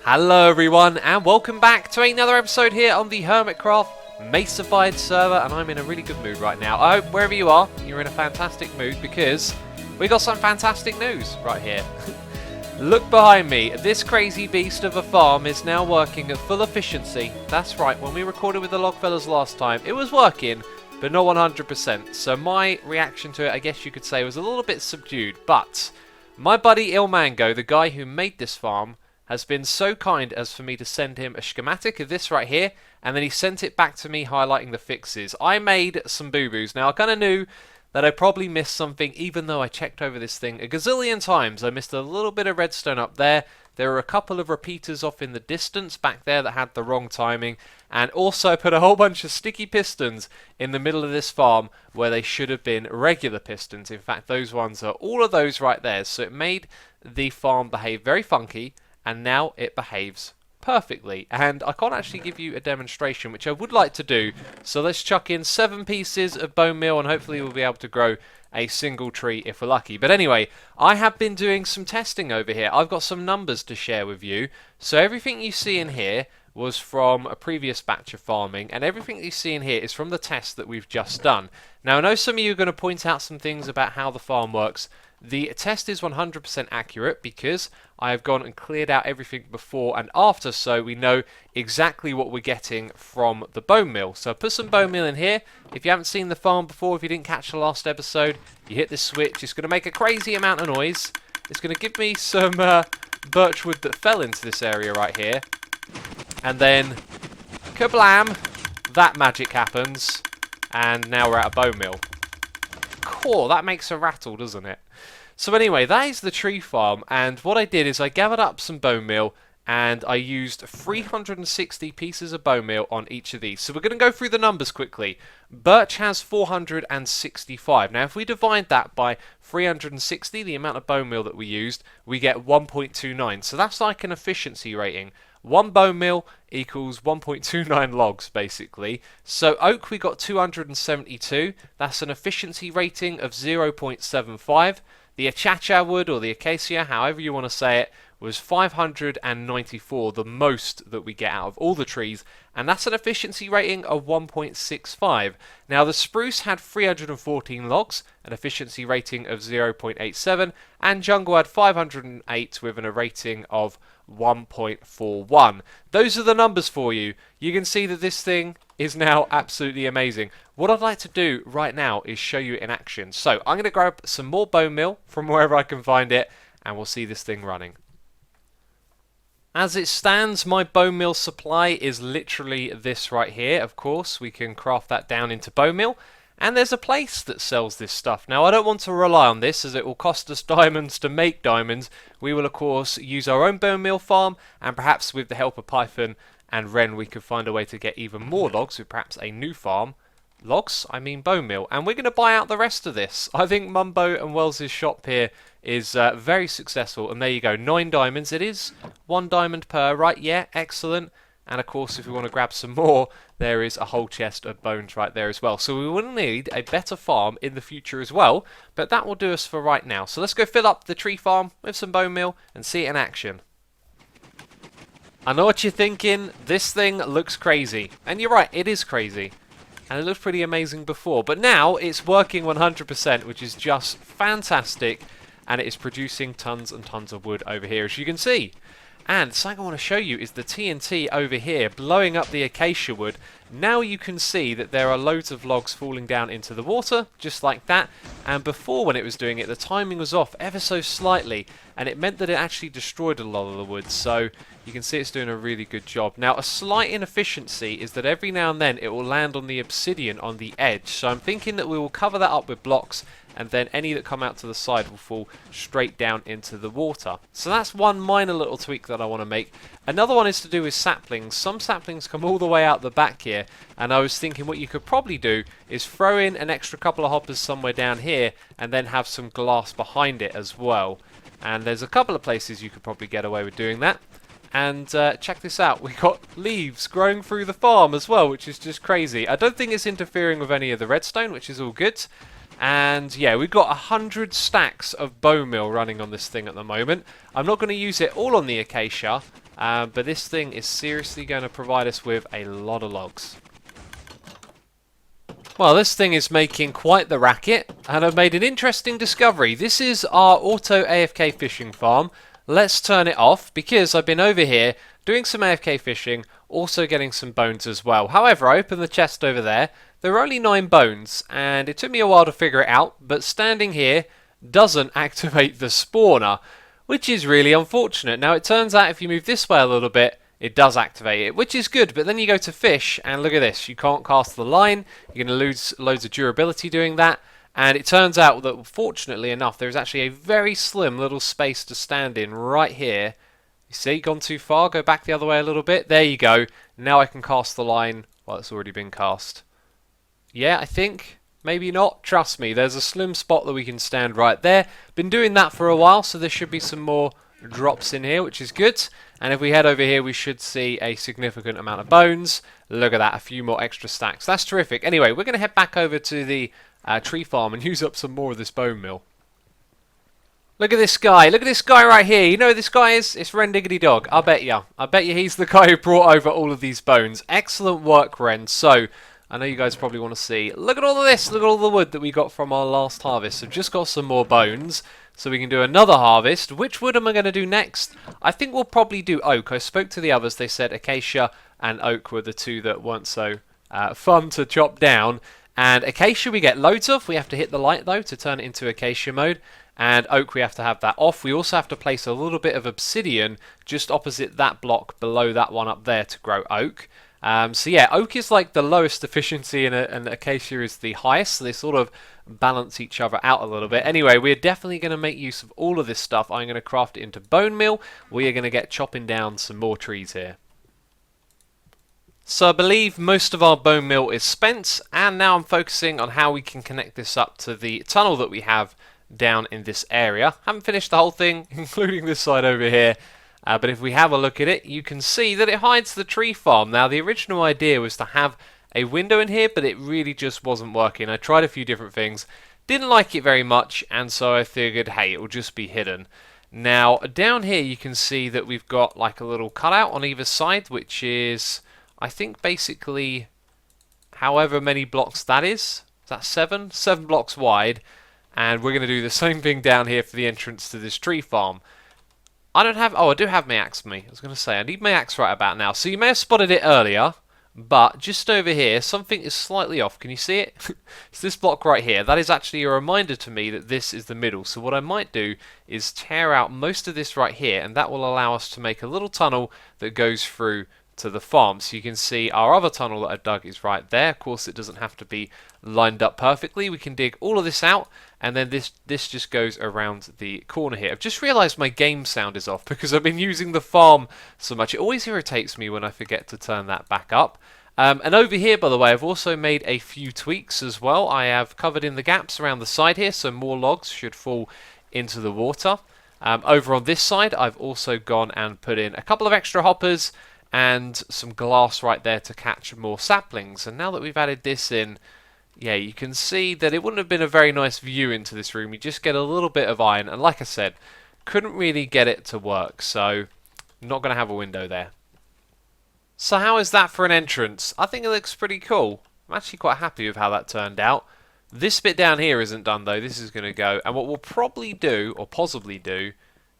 Hello everyone, and welcome back to another episode here on the Hermitcraft Mesified server, and I'm in a really good mood right now. I hope wherever you are, you're in a fantastic mood because we got some fantastic news right here. Look behind me, this crazy beast of a farm is now working at full efficiency. That's right, when we recorded with the Logfellas last time, it was working, but not 100%. So my reaction to it, I guess you could say, was a little bit subdued, but my buddy ilamngo, the guy who made this farm, has been so kind as for me to send him a schematic of this right here, and then he sent it back to me highlighting the fixes. I made some boo-boos. Now, I kind of knew that I probably missed something, even though I checked over this thing a gazillion times. I missed a little bit of redstone up there. There were a couple of repeaters off in the distance back there that had the wrong timing, and also I put a whole bunch of sticky pistons in the middle of this farm where they should have been regular pistons. In fact, those ones are all of those right there, so it made the farm behave very funky, and now it behaves perfectly. And I can't actually give you a demonstration, which I would like to do, so let's chuck in 7 pieces of bone meal and hopefully we'll be able to grow a single tree if we're lucky. But anyway, I have been doing some testing over here. I've got some numbers to share with you. So everything you see in here was from a previous batch of farming, and everything you see in here is from the test that we've just done. Now, I know some of you are going to point out some things about how the farm works. The test is 100% accurate because I have gone and cleared out everything before and after, so we know exactly what we're getting from the bone meal. So I put some bone meal in here. If you haven't seen the farm before, if you didn't catch the last episode, you hit this switch. It's going to make a crazy amount of noise. It's going to give me some birchwood that fell into this area right here. And then, kablam, that magic happens. And now we're out of bone meal. Cool, that makes a rattle, doesn't it? So anyway, that is the tree farm, and what I did is I gathered up some bone meal and I used 360 pieces of bone meal on each of these. So we're going to go through the numbers quickly. Birch has 465. Now if we divide that by 360, the amount of bone meal that we used, we get 1.29. So that's like an efficiency rating. 1 bone meal equals 1.29 logs, basically. So oak, we got 272. That's an efficiency rating of 0.75. The achacha wood, or the acacia, however you want to say it, was 594, the most that we get out of all the trees, and that's an efficiency rating of 1.65. Now the spruce had 314 logs, an efficiency rating of 0.87, and jungle had 508 with a rating of 1.41. Those are the numbers for you. You can see that this thing is now absolutely amazing. What I'd like to do right now is show you in action. So I'm going to grab some more bone meal from wherever I can find it, and we'll see this thing running. As it stands, my bone meal supply is literally this right here. Of course, we can craft that down into bone meal, and there's a place that sells this stuff. Now, I don't want to rely on this, as it will cost us diamonds to make diamonds. We will, of course, use our own bone meal farm, and perhaps with the help of Python and Ren, we could find a way to get even more logs with perhaps a new farm. Logs? I mean bone meal. And we're going to buy out the rest of this. I think Mumbo and Wells' shop here is very successful. And there you go, 9 diamonds. It is 1 diamond per, right? Yeah, excellent. And of course, if we want to grab some more, there is a whole chest of bones right there as well. So we will need a better farm in the future as well. But that will do us for right now. So let's go fill up the tree farm with some bone meal and see it in action. I know what you're thinking. This thing looks crazy. And you're right, it is crazy. And it looked pretty amazing before, but now it's working 100%, which is just fantastic, and it is producing tons and tons of wood over here, as you can see. And something I want to show you is the TNT over here blowing up the acacia wood. Now you can see that there are loads of logs falling down into the water, just like that. And before, when it was doing it, the timing was off ever so slightly, and it meant that it actually destroyed a lot of the wood. So you can see it's doing a really good job. Now, a slight inefficiency is that every now and then it will land on the obsidian on the edge. So I'm thinking that we will cover that up with blocks, and then any that come out to the side will fall straight down into the water. So that's one minor little tweak that I want to make. Another one is to do with saplings. Some saplings come all the way out the back here, and I was thinking what you could probably do is throw in an extra couple of hoppers somewhere down here, and then have some glass behind it as well. And there's a couple of places you could probably get away with doing that. And check this out, we got leaves growing through the farm as well, which is just crazy. I don't think it's interfering with any of the redstone, which is all good. And yeah, we've got 100 stacks of bone meal running on this thing at the moment. I'm not going to use it all on the acacia. but this thing is seriously going to provide us with a lot of logs. Well, this thing is making quite the racket, and I've made an interesting discovery. This is our auto AFK fishing farm. Let's turn it off, because I've been over here doing some AFK fishing, also getting some bones as well. However, I opened the chest over there. There are only 9 bones, and it took me a while to figure it out, but standing here doesn't activate the spawner, which is really unfortunate. Now, it turns out if you move this way a little bit, it does activate it, which is good, but then you go to fish, and look at this, you can't cast the line, you're going to lose loads of durability doing that, and it turns out that, fortunately enough, there's actually a very slim little space to stand in right here. You see, gone too far, go back the other way a little bit, there you go, now I can cast the line. Well, it's already been cast. Yeah, I think, maybe not, trust me, there's a slim spot that we can stand right there. Been doing that for a while, so there should be some more drops in here, which is good. And if we head over here, we should see a significant amount of bones. Look at that, a few more extra stacks. That's terrific. Anyway, we're going to head back over to the tree farm and use up some more of this bone meal. Look at this guy. Look at this guy right here. You know who this guy is? It's Ren Diggity Dog. I bet you. I bet you he's the guy who brought over all of these bones. Excellent work, Ren. So, I know you guys probably want to see. Look at all of this. Look at all the wood that we got from our last harvest. So, just got some more bones. So we can do another harvest. Which wood am I going to do next? I think we'll probably do oak. I spoke to the others. They said acacia and oak were the two that weren't so fun to chop down. And acacia we get loads of. We have to hit the light though to turn it into acacia mode. And oak we have to have that off. We also have to place a little bit of obsidian just opposite that block below that one up there to grow oak. So yeah, oak is like the lowest efficiency and acacia is the highest, so they sort of balance each other out a little bit. Anyway, we're definitely going to make use of all of this stuff. I'm going to craft it into bone meal. We are going to get chopping down some more trees here. So I believe most of our bone meal is spent, and now I'm focusing on how we can connect this up to the tunnel that we have down in this area. Haven't finished the whole thing, including this side over here. But if we have a look at it, you can see that it hides the tree farm. Now, the original idea was to have a window in here, but it really just wasn't working. I tried a few different things, didn't like it very much, and so I figured, hey, it will just be hidden. Now, down here you can see that we've got like a little cutout on either side, which is, I think, basically however many blocks that is. Is that 7? 7 blocks wide. And we're going to do the same thing down here for the entrance to this tree farm. I don't have... Oh, I do have my axe with me. I was going to say, I need my axe right about now. So you may have spotted it earlier, but just over here, something is slightly off. Can you see it? It's this block right here. That is actually a reminder to me that this is the middle. So what I might do is tear out most of this right here, and that will allow us to make a little tunnel that goes through to the farm. So you can see our other tunnel that I dug is right there. Of course, it doesn't have to be lined up perfectly. We can dig all of this out, and then this just goes around the corner here. I've just realised my game sound is off because I've been using the farm so much. It always irritates me when I forget to turn that back up. And over here, by the way, I've also made a few tweaks as well. I have covered in the gaps around the side here, so more logs should fall into the water. Over on this side, I've also gone and put in a couple of extra hoppers and some glass right there to catch more saplings. And now that we've added this in, yeah, you can see that it wouldn't have been a very nice view into this room. You just get a little bit of iron, and like I said, couldn't really get it to work, so not going to have a window there. So how is that for an entrance? I think it looks pretty cool. I'm actually quite happy with how that turned out. This bit down here isn't done though. This is going to go, and what we'll probably do, or possibly do,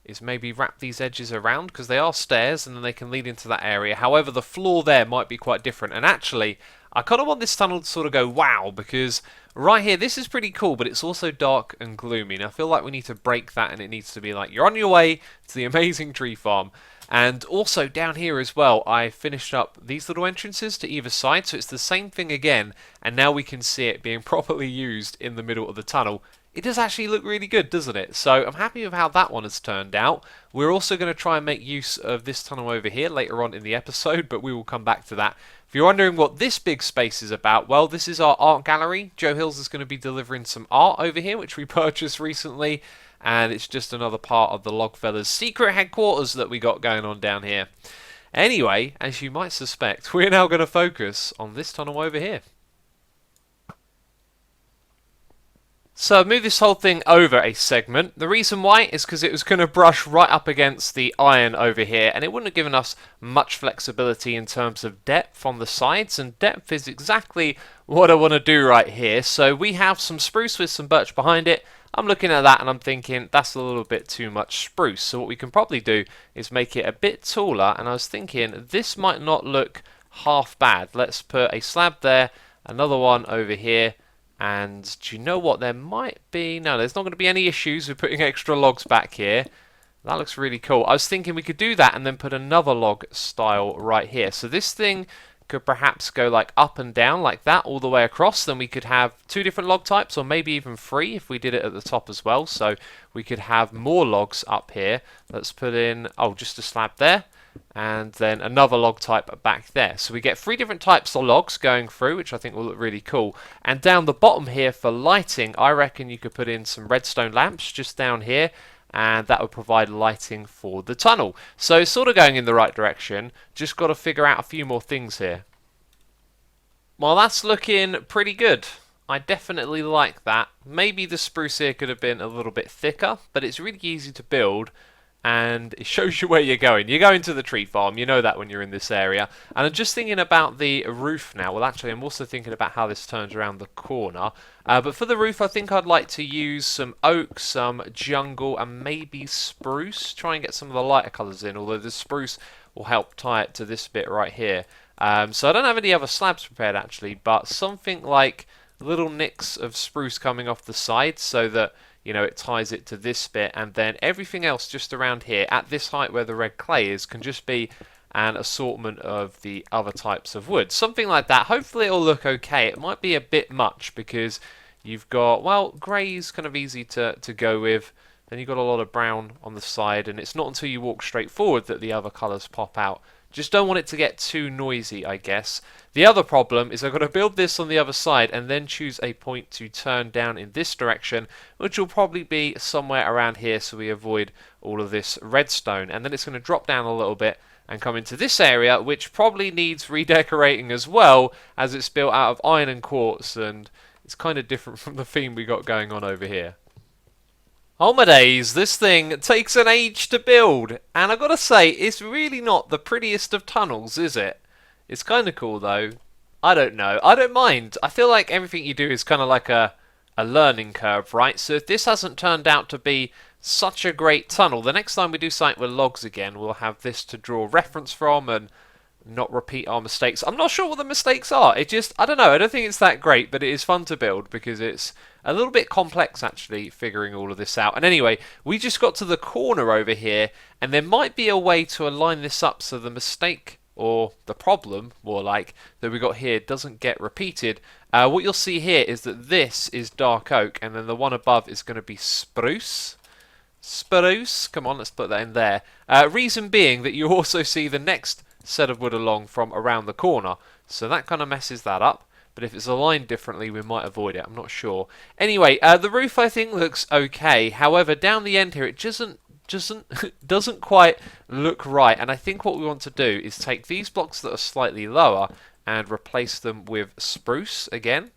is maybe wrap these edges around, because they are stairs and then they can lead into that area. However, the floor there might be quite different, and actually I kind of want this tunnel to sort of go wow, because right here this is pretty cool, but it's also dark and gloomy, and I feel like we need to break that, and it needs to be like you're on your way to the amazing tree farm. And also down here as well, I finished up these little entrances to either side, so it's the same thing again, and now we can see it being properly used in the middle of the tunnel. It does actually look really good, doesn't it? So I'm happy with how that one has turned out. We're also going to try and make use of this tunnel over here later on in the episode, but we will come back to that. If you're wondering what this big space is about, well, this is our art gallery. Joe Hills is going to be delivering some art over here, which we purchased recently, and it's just another part of the Logfellas secret headquarters that we got going on down here. Anyway, as you might suspect, we're now going to focus on this tunnel over here. So I moved this whole thing over a segment. The reason why is because it was going to brush right up against the iron over here, and it wouldn't have given us much flexibility in terms of depth on the sides, and depth is exactly what I want to do right here. So we have some spruce with some birch behind it. I'm looking at that and I'm thinking that's a little bit too much spruce. So what we can probably do is make it a bit taller, and I was thinking this might not look half bad. Let's put a slab there, another one over here. And do you know what? There might be... No, there's not going to be any issues with putting extra logs back here. That looks really cool. I was thinking we could do that and then put another log style right here. So this thing could perhaps go like up and down like that all the way across. Then we could have 2 different log types, or maybe even 3 if we did it at the top as well. So we could have more logs up here. Let's put in... Oh, just a slab there. And then another log type back there. So we get 3 different types of logs going through, which I think will look really cool. And down the bottom here for lighting, I reckon you could put in some redstone lamps just down here, and that would provide lighting for the tunnel. So it's sort of going in the right direction, just got to figure out a few more things here. Well, that's looking pretty good. I definitely like that. Maybe the spruce here could have been a little bit thicker, but it's really easy to build. And it shows you where you're going. You're going to the tree farm, you know that when you're in this area. And I'm just thinking about the roof now. Well, actually, I'm also thinking about how this turns around the corner. But for the roof, I think I'd like to use some oak, some jungle, and maybe spruce. Try and get some of the lighter colours in, although the spruce will help tie it to this bit right here. So I don't have any other slabs prepared, actually, but something like little nicks of spruce coming off the side so that... You know, it ties it to this bit, and then everything else just around here at this height where the red clay is can just be an assortment of the other types of wood. Something like that. Hopefully it'll look okay. It might be a bit much because you've got, well, grey's kind of easy to go with. Then you've got a lot of brown on the side, and it's not until you walk straight forward that the other colours pop out. Just don't want it to get too noisy, I guess. The other problem is I've got to build this on the other side and then choose a point to turn down in this direction, which will probably be somewhere around here so we avoid all of this redstone. And then it's going to drop down a little bit and come into this area, which probably needs redecorating as well, as it's built out of iron and quartz, and it's kind of different from the theme we got going on over here. Oh my days, this thing takes an age to build, and I've got to say, it's really not the prettiest of tunnels, is it? It's kind of cool though. I don't know, I don't mind. I feel like everything you do is kind of like a learning curve, right? So if this hasn't turned out to be such a great tunnel, the next time we do something with logs again, we'll have this to draw reference from and not repeat our mistakes. I'm not sure what the mistakes are. It just, I don't know, I don't think it's that great, but it is fun to build because it's a little bit complex actually figuring all of this out. And anyway, we just got to the corner over here, and there might be a way to align this up so the mistake, or the problem, more like, that we got here doesn't get repeated. What you'll see here is that this is dark oak, and then the one above is going to be spruce. Spruce, come on, let's put that in there. Reason being that you also see the next set of wood along from around the corner, so that kind of messes that up. But if it's aligned differently, we might avoid it. I'm not sure. Anyway, the roof I think looks okay. However, down the end here, it doesn't quite look right. And I think what we want to do is take these blocks that are slightly lower and replace them with spruce again.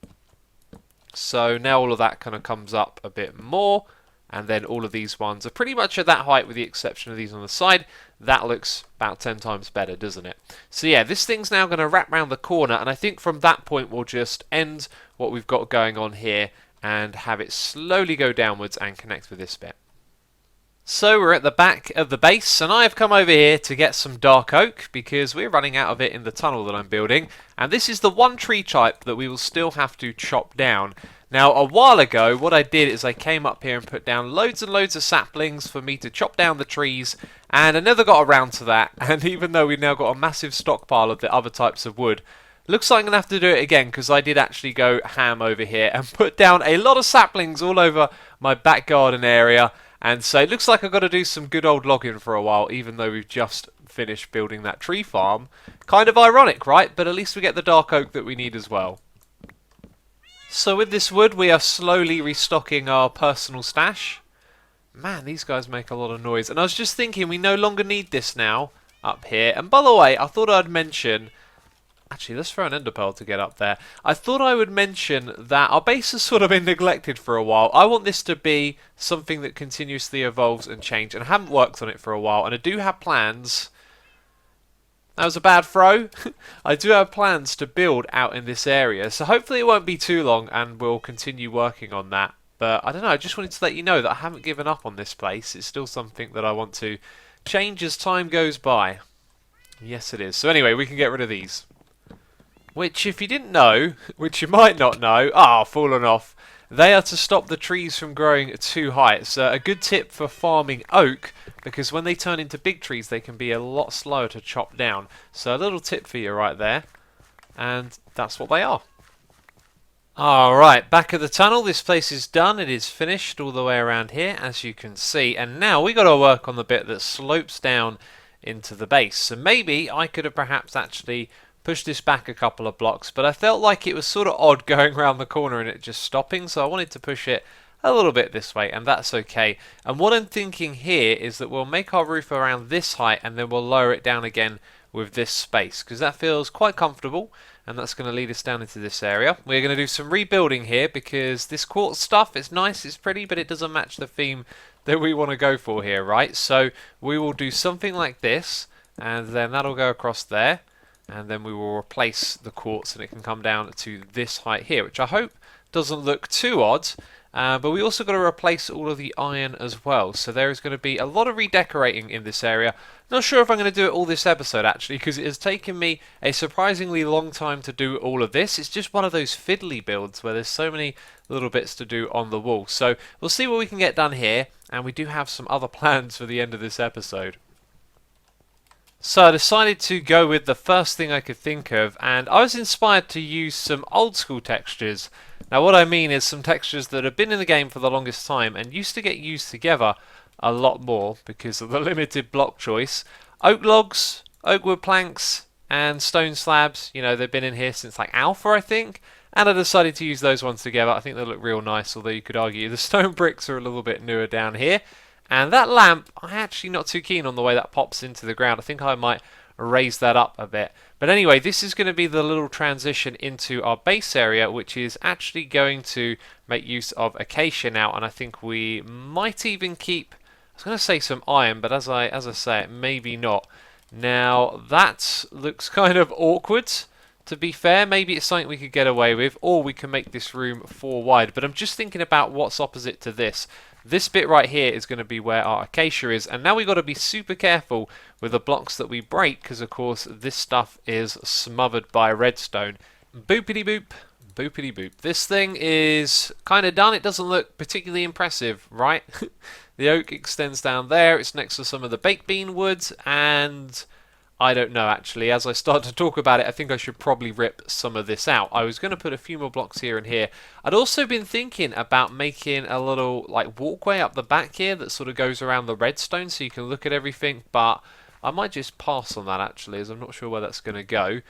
So now all of that kind of comes up a bit more. And then all of these ones are pretty much at that height with the exception of these on the side. That looks about 10 times better, doesn't it? So yeah, this thing's now going to wrap around the corner, and I think from that point we'll just end what we've got going on here and have it slowly go downwards and connect with this bit. So we're at the back of the base, and I've come over here to get some dark oak because we're running out of it in the tunnel that I'm building, and this is the one tree type that we will still have to chop down. Now, a while ago, what I did is I came up here and put down loads and loads of saplings for me to chop down the trees, and I never got around to that. And even though we've now got a massive stockpile of the other types of wood, looks like I'm going to have to do it again because I did actually go ham over here and put down a lot of saplings all over my back garden area. And so it looks like I've got to do some good old logging for a while, even though we've just finished building that tree farm. Kind of ironic, right? But at least we get the dark oak that we need as well. So with this wood, we are slowly restocking our personal stash. Man, these guys make a lot of noise. And I was just thinking, we no longer need this now up here. And by the way, I thought I'd mention, Actually, let's throw an ender pearl to get up there. I thought I would mention that our base has sort of been neglected for a while. I want this to be something that continuously evolves and changes, and I haven't worked on it for a while, and I do have plans. That was a bad throw. I do have plans to build out in this area, so hopefully it won't be too long and we'll continue working on that. But I don't know, I just wanted to let you know that I haven't given up on this place. It's still something that I want to change as time goes by. Yes, it is. So anyway, we can get rid of these. Which, if you didn't know, which you might not know, fallen off. They are to stop the trees from growing too high. It's a good tip for farming oak, because when they turn into big trees, they can be a lot slower to chop down. So a little tip for you right there, and that's what they are. Alright, back at the tunnel. This place is done. It is finished all the way around here, as you can see. And now we got to work on the bit that slopes down into the base. So maybe I could have perhaps actually push this back a couple of blocks, but I felt like it was sort of odd going around the corner and it just stopping, so I wanted to push it a little bit this way, and that's okay. And what I'm thinking here is that we'll make our roof around this height and then we'll lower it down again with this space, because that feels quite comfortable, and that's going to lead us down into this area. We're going to do some rebuilding here because this quartz stuff is nice, it's pretty, but it doesn't match the theme that we want to go for here, right? So we will do something like this, and then that'll go across there. And then we will replace the quartz and it can come down to this height here, which I hope doesn't look too odd. But we also got to replace all of the iron as well. So there is going to be a lot of redecorating in this area. Not sure if I'm going to do it all this episode actually, because it has taken me a surprisingly long time to do all of this. It's just one of those fiddly builds where there's so many little bits to do on the wall. So we'll see what we can get done here, and we do have some other plans for the end of this episode. So I decided to go with the first thing I could think of, and I was inspired to use some old school textures. Now what I mean is some textures that have been in the game for the longest time and used to get used together a lot more because of the limited block choice. Oak logs, oak wood planks, and stone slabs, you know, they've been in here since like Alpha, I think, and I decided to use those ones together. I think they look real nice, although you could argue the stone bricks are a little bit newer down here. And that lamp, I'm actually not too keen on the way that pops into the ground. I think I might raise that up a bit. But anyway, this is going to be the little transition into our base area, which is actually going to make use of acacia now. And I think we might even keep, I was going to say some iron, but as I say it, maybe not. Now, that looks kind of awkward. To be fair, maybe it's something we could get away with, or we can make this room 4 wide. But I'm just thinking about what's opposite to this. This bit right here is going to be where our acacia is, and now we've got to be super careful with the blocks that we break, because of course this stuff is smothered by redstone. Boopity boop, boopity boop. This thing is kind of done. It doesn't look particularly impressive, right? The oak extends down there. It's next to some of the baked bean woods, and I don't know actually. As I start to talk about it, I think I should probably rip some of this out. I was going to put a few more blocks here and here. I'd also been thinking about making a little like walkway up the back here that sort of goes around the redstone so you can look at everything, but I might just pass on that actually, as I'm not sure where that's going to go.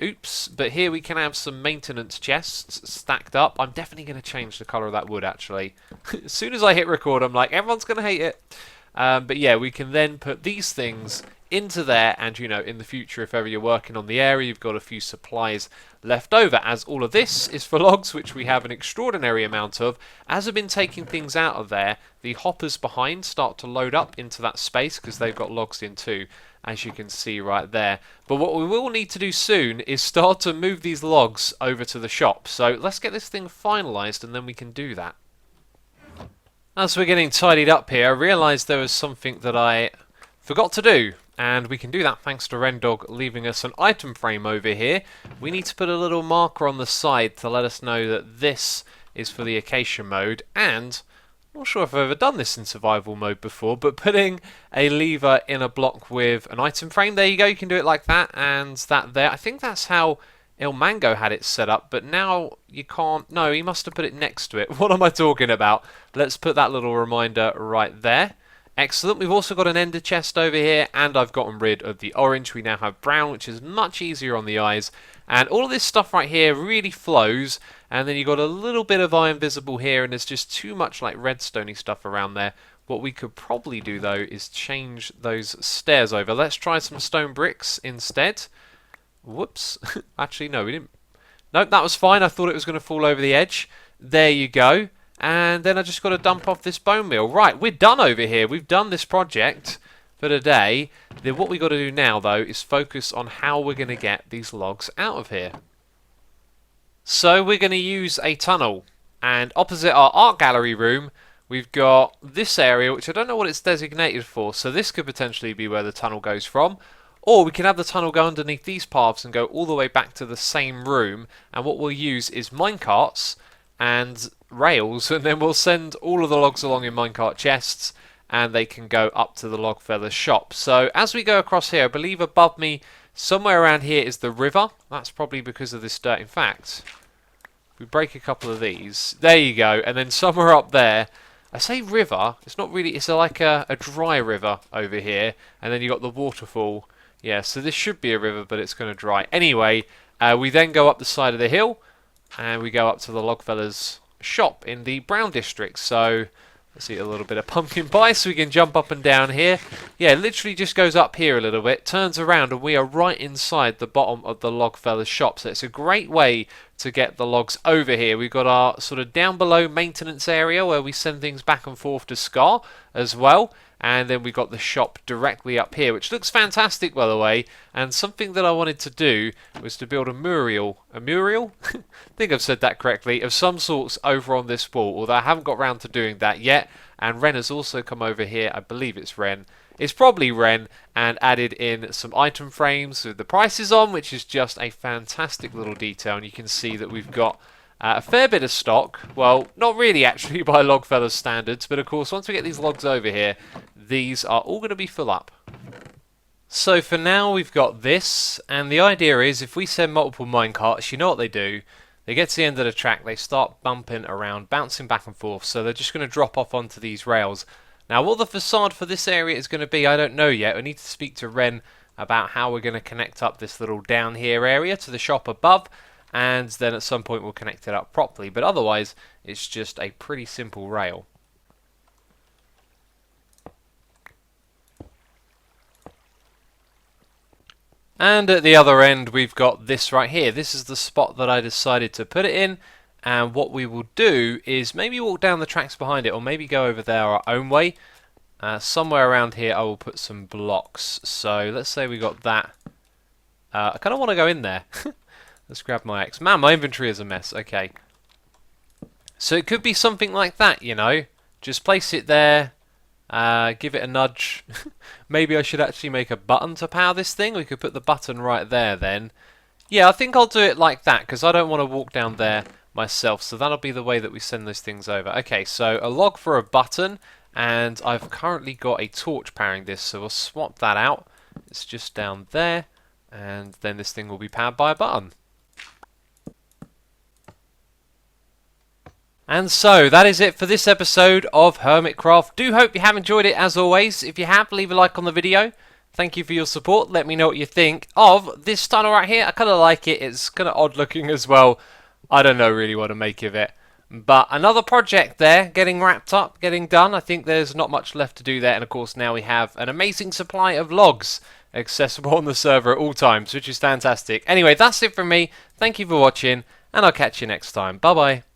Oops, but here we can have some maintenance chests stacked up. I'm definitely going to change the colour of that wood actually. As soon as I hit record, I'm like, everyone's going to hate it. But yeah, we can then put these things into there, and you know, in the future, if ever you're working on the area, you've got a few supplies left over, as all of this is for logs, which we have an extraordinary amount of. As I've been taking things out of there, the hoppers behind start to load up into that space because they've got logs in too, as you can see right there. But what we will need to do soon is start to move these logs over to the shop. So let's get this thing finalized and then we can do that. As we're getting tidied up here, I realised there was something that I forgot to do. And we can do that thanks to Rendog leaving us an item frame over here. We need to put a little marker on the side to let us know that this is for the acacia mode. And I'm not sure if I've ever done this in survival mode before, but putting a lever in a block with an item frame, there you go, you can do it like that and that there. I think that's how ilamngo had it set up, but now you can't. No, he must have put it next to it. What am I talking about? Let's put that little reminder right there. Excellent. We've also got an ender chest over here, and I've gotten rid of the orange. We now have brown, which is much easier on the eyes. And all of this stuff right here really flows, and then you've got a little bit of iron visible here, and there's just too much like redstone-y stuff around there. What we could probably do, though, is change those stairs over. Let's try some stone bricks instead. Whoops. Actually, no, we didn't. Nope, that was fine. I thought it was going to fall over the edge. There you go. And then I just got to dump off this bone meal. Right, we're done over here. We've done this project for today. Then what we got to do now, though, is focus on how we're going to get these logs out of here. So we're going to use a tunnel. And opposite our art gallery room, we've got this area, which I don't know what it's designated for. So this could potentially be where the tunnel goes from. Or we can have the tunnel go underneath these paths and go all the way back to the same room. And what we'll use is minecarts and rails, and then we'll send all of the logs along in minecart chests, and they can go up to the log feller's shop. So as we go across here, I believe above me, somewhere around here is the river. That's probably because of this dirt. In fact, we break a couple of these. There you go. And then somewhere up there, I say river, it's not really, it's like a dry river over here. And then you got the waterfall. Yeah, so this should be a river, but it's going to dry. Anyway, we then go up the side of the hill, and we go up to the log feller's shop in the brown district. So let's eat a little bit of pumpkin pie so we can jump up and down here. Yeah, it literally just goes up here a little bit, turns around, and we are right inside the bottom of the log feller's shop. So it's a great way to get the logs over here. We've got our sort of down below maintenance area where we send things back and forth to Scar as well. And then we got the shop directly up here, which looks fantastic, by the way. And something that I wanted to do was to build a mural. A mural? I think I've said that correctly. Of some sorts over on this wall, although I haven't got round to doing that yet. And Ren has also come over here. I believe it's Ren. It's probably Ren, and added in some item frames with the prices on, which is just a fantastic little detail. And you can see that we've got a fair bit of stock. Well, not really actually by Logfeller's standards, but of course once we get these logs over here, these are all going to be full up. So for now we've got this, and the idea is if we send multiple minecarts, you know what they do. They get to the end of the track, they start bumping around, bouncing back and forth, so they're just going to drop off onto these rails. Now what the facade for this area is going to be, I don't know yet. We need to speak to Ren about how we're going to connect up this little down here area to the shop above, and then at some point we'll connect it up properly, but otherwise it's just a pretty simple rail. And at the other end we've got this right here. This is the spot that I decided to put it in, and what we will do is maybe walk down the tracks behind it, or maybe go over there our own way. Somewhere around here I will put some blocks. So let's say we got that. I kind of want to go in there. Let's grab my axe. Man, my inventory is a mess. Okay. So it could be something like that, you know. Just place it there. Give it a nudge. Maybe I should actually make a button to power this thing. We could put the button right there then. Yeah, I think I'll do it like that, because I don't want to walk down there myself. So that'll be the way that we send those things over. Okay, so a log for a button. And I've currently got a torch powering this. So we'll swap that out. It's just down there. And then this thing will be powered by a button. And so, that is it for this episode of Hermitcraft. Do hope you have enjoyed it as always. If you have, leave a like on the video. Thank you for your support. Let me know what you think of this tunnel right here. I kind of like it. It's kind of odd looking as well. I don't know really what to make of it. But another project there, getting wrapped up, getting done. I think there's not much left to do there. And of course, now we have an amazing supply of logs accessible on the server at all times, which is fantastic. Anyway, that's it from me. Thank you for watching, and I'll catch you next time. Bye-bye.